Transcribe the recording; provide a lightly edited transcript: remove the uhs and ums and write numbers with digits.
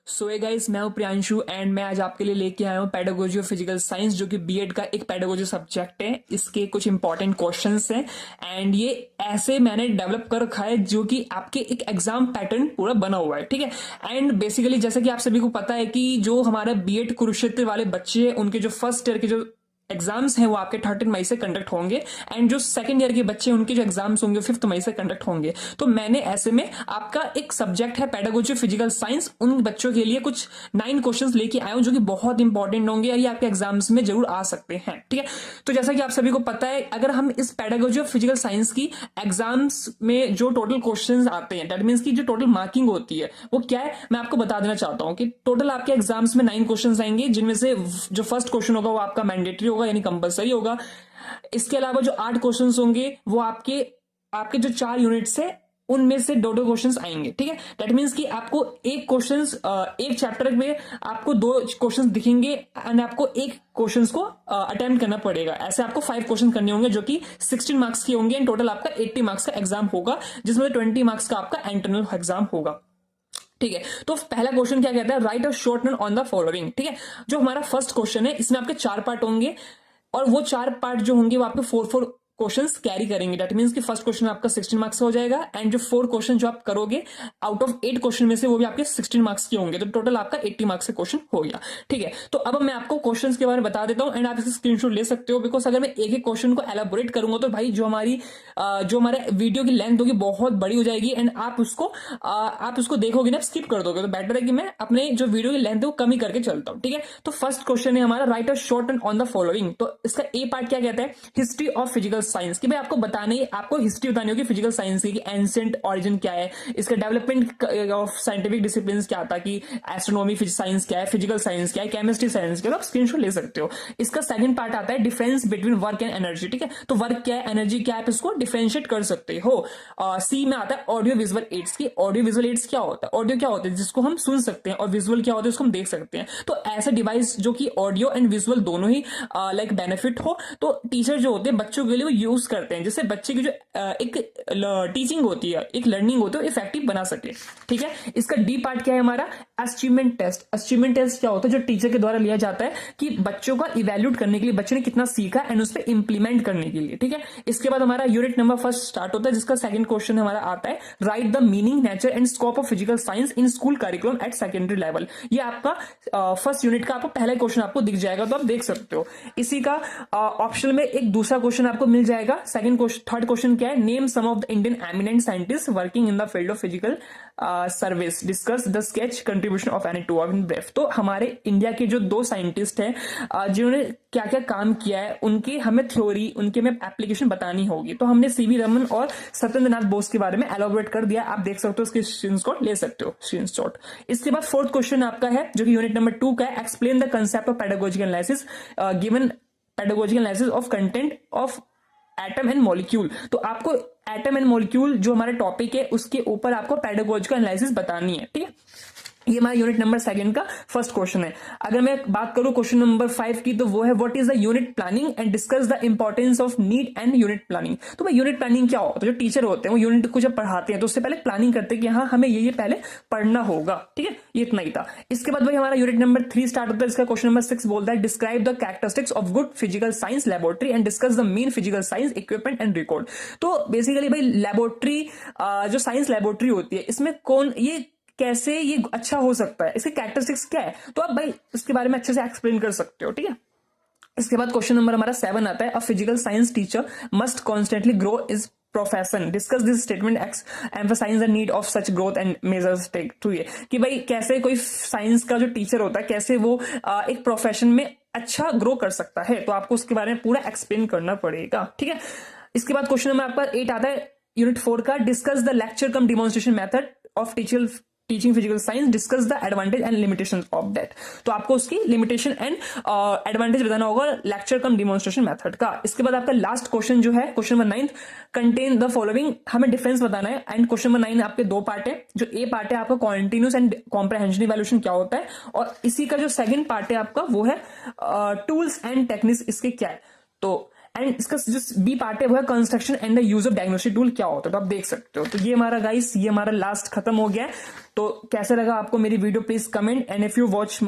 सो ये गाइस, मैं हूं प्रियांशु एंड मैं आज आपके लिए लेके आया हूं पेडागोजी ऑफ फिजिकल साइंस, जो कि बीएड का एक पेडागोजी सब्जेक्ट है। इसके कुछ इंपॉर्टेंट क्वेश्चंस हैं एंड ये ऐसे मैंने डेवलप कर रखा है जो कि आपके एक एग्जाम पैटर्न पूरा बना हुआ है, ठीक है। एंड बेसिकली जैसा कि आप सभी को पता है कि जो हमारा बीएड कुरुक्षेत्र वाले बच्चे हैं, उनके जो फर्स्ट ईयर के जो एग्जाम्स हैं वो आपके 13 मई से कंडक्ट होंगे एंड जो सेकंड ईयर के बच्चे उनके जो एग्जाम्स होंगे 5 मई से कंडक्ट होंगे। तो मैंने ऐसे में आपका एक सब्जेक्ट है पेडागोजी फिजिकल साइंस, उन बच्चों के लिए कुछ 9 क्वेश्चंस लेके आया हूं जो कि बहुत इंपॉर्टेंट होंगे और ये आपके एग्जाम्स में जरूर आ सकते हैं, ठीक है। तो जैसा कि आप सभी को पता है, अगर हम इस पेडागोजी ऑफ फिजिकल साइंस की एग्जाम्स में जो टोटल क्वेश्चन आते हैं, दैट मीन्स की जो टोटल मार्किंग होती है वो क्या है, मैं आपको बता देना चाहता हूं कि टोटल आपके एग्जाम्स में 9 क्वेश्चन आएंगे, जिनमें से जो फर्स्ट क्वेश्चन होगा वो आपका मैंडेटरी होगा यानी कंपलसरी होगा। इसके अलावा जो 8 क्वेश्चंस होंगे वो आपके आपके जो 4 यूनिट्स है उनमें से दो क्वेश्चंस आएंगे, ठीक है। दैट मीन्स कि आपको एक क्वेश्चंस एक चैप्टर में आपको 2 क्वेश्चंस दिखेंगे एंड आपको एक क्वेश्चंस को अटेम्प्ट करना पड़ेगा। ऐसे आपको 5 क्वेश्चन करने होंगे जो कि 16 मार्क्स के होंगे एंड टोटल आपका 80 मार्क्स का एग्जाम होगा, जिसमें 20 मार्क्स का आपका इंटरनल एग्जाम होगा, ठीक है। तो पहला क्वेश्चन क्या कहता है, right a short note on the following, ठीक है। जो हमारा फर्स्ट क्वेश्चन है इसमें आपके 4 पार्ट होंगे और वो 4 पार्ट जो होंगे वो आपके 4 क्वेश्चंस कैरी करेंगे। दैट मीन्स कि फर्स्ट क्वेश्चन आपका 16 मार्क्स का हो जाएगा एंड जो 4 क्वेश्चन जो आप करोगे आउट ऑफ 8 क्वेश्चन में से वो भी आपके 16 मार्क्स के होंगे, तो टोटल आपका 80 मार्क्स का क्वेश्चन हो गया, ठीक है। तो अब मैं आपको क्वेश्चंस के बारे में बता देता हूं एंड आप इसका स्क्रीनशॉट ले सकते हो, बिकॉज अगर मैं एक एक क्वेश्चन को एलाबोरेट करूंगा तो भाई जो हमारे वीडियो की लेंथ होगी बहुत बड़ी हो जाएगी एंड आप उसको देखोगे ना, स्किप कर दोगे। तो बेटर है कि मैं अपने जो वीडियो की लेंथ है वो कम ही करके चलता हूं, ठीक है। तो फर्स्ट क्वेश्चन है हमारा, right a short note on the following. तो इसका ए पार्ट क्या कहता है, हिस्ट्री ऑफ फिजिकल साइंस, कि भाई आपको हिस्ट्री बतानी होगी फिजिकल साइंस की, एंशिएंट ओरिजिन क्या है, इसका डेवलपमेंट ऑफ साइंटिफिक डिसिप्लिन क्या था, कि एस्ट्रोनॉमी साइंस क्या है, फिजिकल साइंस क्या है, केमिस्ट्री साइंस क्या है, आप स्क्रीनशॉट ले सकते हो। इसका सेकंड पार्ट आता है difference between work and energy, ठीक है। तो वर्क क्या है, एनर्जी क्या है, आप इसको डिफरेंशिएट कर सकते हो। सी में आता है ऑडियो विजुअल एड्स की। ऑडियो विजुअल एड्स क्या होता है, ऑडियो क्या होता है जिसको हम सुन सकते हैं और विजुअल क्या होता है उसको हम देख सकते हैं। तो ऐसा डिवाइस जो कि ऑडियो एंड विजुअल दोनों ही लाइक बेनिफिट हो, तो टीचर जो होते हैं बच्चों के लिए वो यूज करते हैं, जिससे बच्चे की जो एक टीचिंग होती है, एक लर्निंग होती है, वो इफेक्टिव बना सके, ठीक है। इसका डी पार्ट क्या है हमारा, अचीवमेंट टेस्ट। अचीवमेंट टेस्ट क्या होता है, जो टीचर के द्वारा लिया जाता है कि बच्चों का इवैल्यूएट करने के लिए बच्चों ने कितना सीखा एंड उस पर इंप्लीमेंट करने के लिए, ठीक है। इसके बाद हमारा यूनिट नंबर फर्स्ट स्टार्ट होता है, जिसका सेकंड क्वेश्चन हमारा आता है, write the meaning, nature and scope of physical science in school curriculum at secondary level. ये आपका फर्स्ट यूनिट का आपको पहला क्वेश्चन आपको दिख जाएगा, तो आप देख सकते हो। इसी का ऑप्शन में एक दूसरा क्वेश्चन आपको मिल जाएगा। सेकंड क्वेश्चन, थर्ड क्वेश्चन क्या है, name some of the Indian eminent scientist working in the field of physical service, discuss the sketch contribution of any two in brief. तो हमारे इंडिया के जो 2 साइंटिस्ट हैं जिन्होंने क्या क्या काम किया है, उनकी हमें थ्योरी, उनके में एप्लीकेशन बतानी होगी। तो हमने सीवी रमन और सत्येंद्र नाथ बोस के बारे में एलोबरेट कर दिया, आप देख सकते हो, उसके स्क्रीनशॉट ले सकते हो, स्क्रीनशॉट। इसके बाद फोर्थ क्वेश्चन आपका है जो कि यूनिट नंबर 2 का है, explain the concept of pedagogical analysis given pedagogical analysis of content of atom and molecule. तो आपको एटम एंड मॉलिक्यूल जो हमारा टॉपिक है उसके ऊपर आपको पेडागोजिकल एनालिसिस बतानी है, ठीक है। ये हमारा यूनिट नंबर 2 का फर्स्ट क्वेश्चन है। अगर मैं बात करूं क्वेश्चन नंबर 5 की, तो वो है what is the unit planning and discuss the importance of need and unit planning. तो भाई यूनिट प्लानिंग क्या होता है, जो टीचर होते हैं वो यूनिट को जब पढ़ाते हैं तो उससे पहले प्लानिंग करते हैं कि हाँ हमें ये पहले पढ़ना होगा, ठीक है। ये इतना ही था। इसके बाद भाई हमारा यूनिट नंबर 3 स्टार्ट होता है, इसका क्वेश्चन नंबर 6 बोलता है, describe the characteristics of good physical science laboratory and discuss the main physical science equipment and record. तो बेसिकली भाई लेबोरेटरी, जो साइंस लेबोरेटरी होती है, इसमें ये कैसे ये अच्छा हो सकता है, इसके कैरेक्टरिस्टिक्स क्या है, तो आप भाई इसके बारे में अच्छे से एक्सप्लेन कर सकते हो, ठीक है। इसके बाद क्वेश्चन नंबर हमारा 7 आता है, a physical science teacher must constantly grow is profession, discuss this statement, emphasise the need of such growth and measures take to. ये कि भाई कैसे कोई साइंस का जो टीचर होता है कैसे वो एक प्रोफेशन में अच्छा ग्रो कर सकता है, तो आपको उसके बारे में पूरा एक्सप्लेन करना पड़ेगा, ठीक है। इसके बाद क्वेश्चन नंबर आपका 8 आता है यूनिट 4 का, discuss the lecture come demonstration method of teaching physical science, discuss the advantage and limitation of that. तो आपको उसकी लिमिटेशन एंड एडवांटेज बताना होगा लेक्चर कम डिमॉन्स्ट्रेशन मेथड का। इसके बाद आपका लास्ट क्वेश्चन जो है question number 9, contain the following, हमें डिफरेंस बताना है। एंड क्वेश्चन नंबर 9 आपके 2 पार्ट है, जो ए पार्ट है आपका कॉन्टिन्यूस एंड कॉम्प्रहेंशन इवैल्यूएशन क्या होता है, और इसी का जो सेकंड पार्ट है आपका वो है टूल्स एंड टेक्निक्स इसके क्या है। तो एंड इसका जो बी पार्ट है वो है construction and the use of diagnostic tool क्या होता है, तो आप देख सकते हो। तो ये हमारा गाइस, ये हमारा लास्ट खत्म हो गया। तो कैसे लगा आपको मेरी video, please comment, and if you watch my